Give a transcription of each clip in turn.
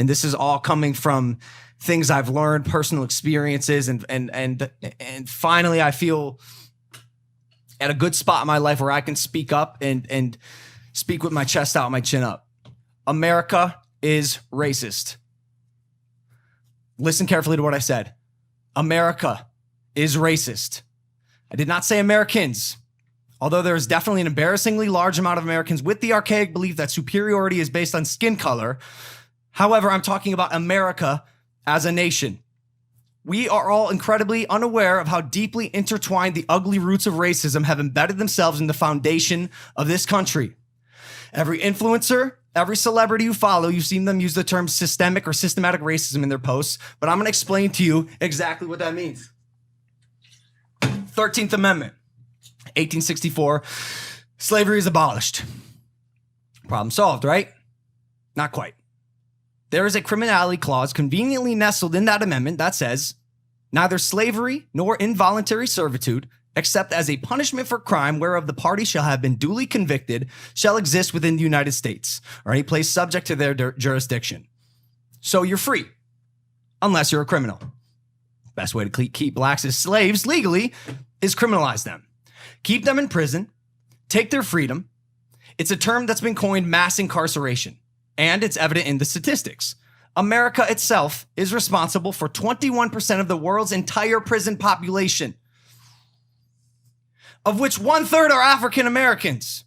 And this is all coming from things I've learned, personal experiences, and finally I feel at a good spot in my life where I can speak up and speak with my chest out, my chin up. America is racist. Listen carefully to what I said. America is racist. I did not say Americans, although there is definitely an embarrassingly large amount of Americans with the archaic belief that superiority is based on skin color. However, I'm talking about America as a nation. We are all incredibly unaware of how deeply intertwined the ugly roots of racism have embedded themselves in the foundation of this country. Every influencer, every celebrity you follow, you've seen them use the term systemic or systematic racism in their posts, but I'm going to explain to you exactly what that means. 13th Amendment, 1864, slavery is abolished. Problem solved, right? Not quite. There is a criminality clause conveniently nestled in that amendment that says, neither slavery nor involuntary servitude, except as a punishment for crime whereof the party shall have been duly convicted, shall exist within the United States, or any place subject to their jurisdiction. So you're free, unless you're a criminal. Best way to keep blacks as slaves legally is criminalize them. Keep them in prison, take their freedom. It's a term that's been coined mass incarceration, and it's evident in the statistics. America itself is responsible for 21% of the world's entire prison population, of which 1/3 are African Americans.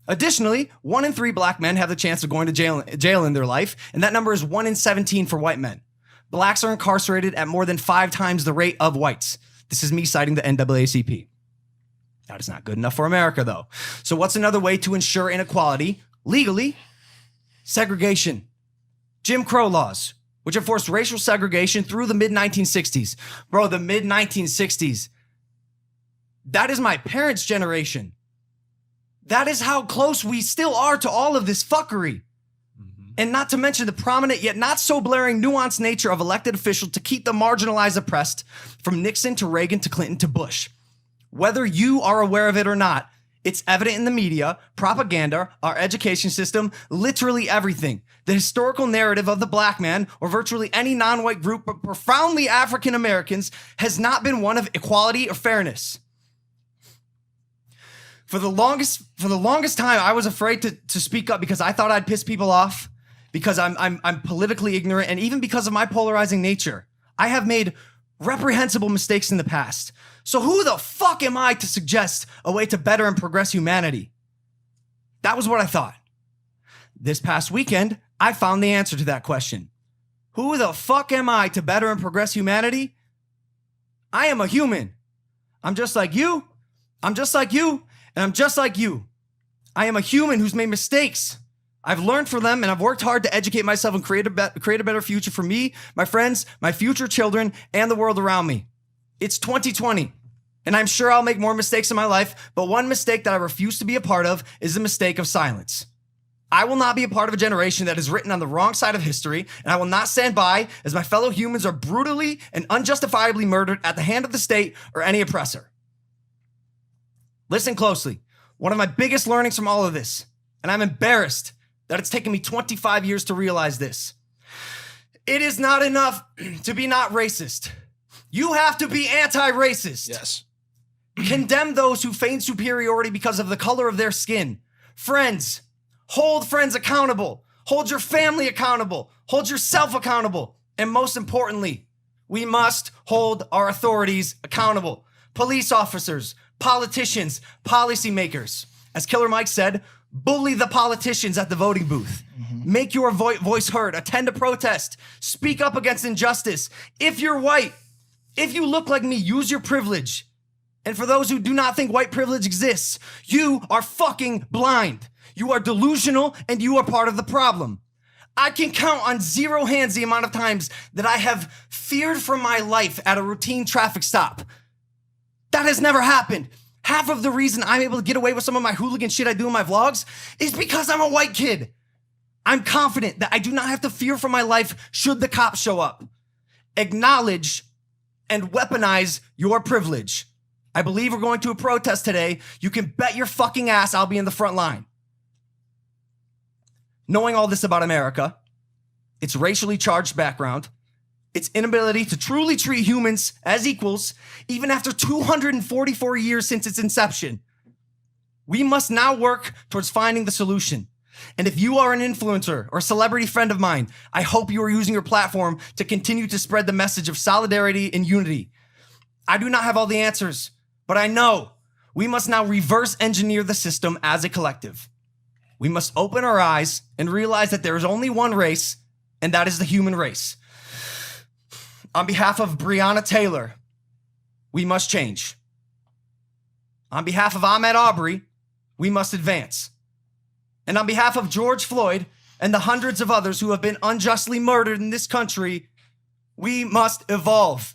Additionally, 1 in 3 black men have the chance of going to jail in their life, and that number is 1 in 17 for white men. Blacks are incarcerated at more than 5 times the rate of whites. This is me citing the NAACP. That is not good enough for America, though. So what's another way to ensure inequality legally? Segregation. Jim Crow laws, which enforced racial segregation through the mid-1960s. Bro, the mid-1960s. That is my parents' generation. That is how close we still are to all of this fuckery. And not to mention the prominent yet not so blaring nuanced nature of elected officials to keep the marginalized oppressed, from Nixon to Reagan to Clinton to Bush. Whether you are aware of it or not, it's evident in the media, propaganda, our education system, literally everything. The historical narrative of the black man, or virtually any non-white group, but profoundly African Americans, has not been one of equality or fairness. For the longest time, I was afraid to speak up because I thought I'd piss people off, because I'm politically ignorant, and even because of my polarizing nature. I have made reprehensible mistakes in the past. So who the fuck am I to suggest a way to better and progress humanity? That was what I thought. This past weekend, I found the answer to that question. Who the fuck am I to better and progress humanity? I am a human. I'm just like you. I'm just like you. And I'm just like you. I am a human who's made mistakes. I've learned from them, and I've worked hard to educate myself and create a better future for me, my friends, my future children, and the world around me. It's 2020, and I'm sure I'll make more mistakes in my life, but one mistake that I refuse to be a part of is the mistake of silence. I will not be a part of a generation that is written on the wrong side of history, and I will not stand by as my fellow humans are brutally and unjustifiably murdered at the hand of the state or any oppressor. Listen closely. One of my biggest learnings from all of this, and I'm embarrassed that it's taken me 25 years to realize this. It is not enough to be not racist. You have to be anti-racist. Yes. Condemn those who feign superiority because of the color of their skin. Friends, hold friends accountable. Hold your family accountable. Hold yourself accountable. And most importantly, we must hold our authorities accountable. Police officers, politicians, policymakers. As Killer Mike said, bully the politicians at the voting booth. Make your voice heard. Attend a protest. Speak up against injustice. If you're white, if you look like me, use your privilege. And for those who do not think white privilege exists, you are fucking blind. You are delusional, and you are part of the problem. I can count on 0 hands the amount of times that I have feared for my life at a routine traffic stop. That has never happened. Half of the reason I'm able to get away with some of my hooligan shit I do in my vlogs is because I'm a white kid. I'm confident that I do not have to fear for my life should the cops show up. Acknowledge and weaponize your privilege. I believe we're going to a protest today. You can bet your fucking ass I'll be in the front line. Knowing all this about America, its racially charged background, its inability to truly treat humans as equals, even after 244 years since its inception. We must now work towards finding the solution. And if you are an influencer or a celebrity friend of mine, I hope you are using your platform to continue to spread the message of solidarity and unity. I do not have all the answers, but I know we must now reverse engineer the system as a collective. We must open our eyes and realize that there is only one race, and that is the human race. On behalf of Breonna Taylor, we must change. On behalf of Ahmaud Arbery, we must advance. And on behalf of George Floyd and the hundreds of others who have been unjustly murdered in this country, we must evolve.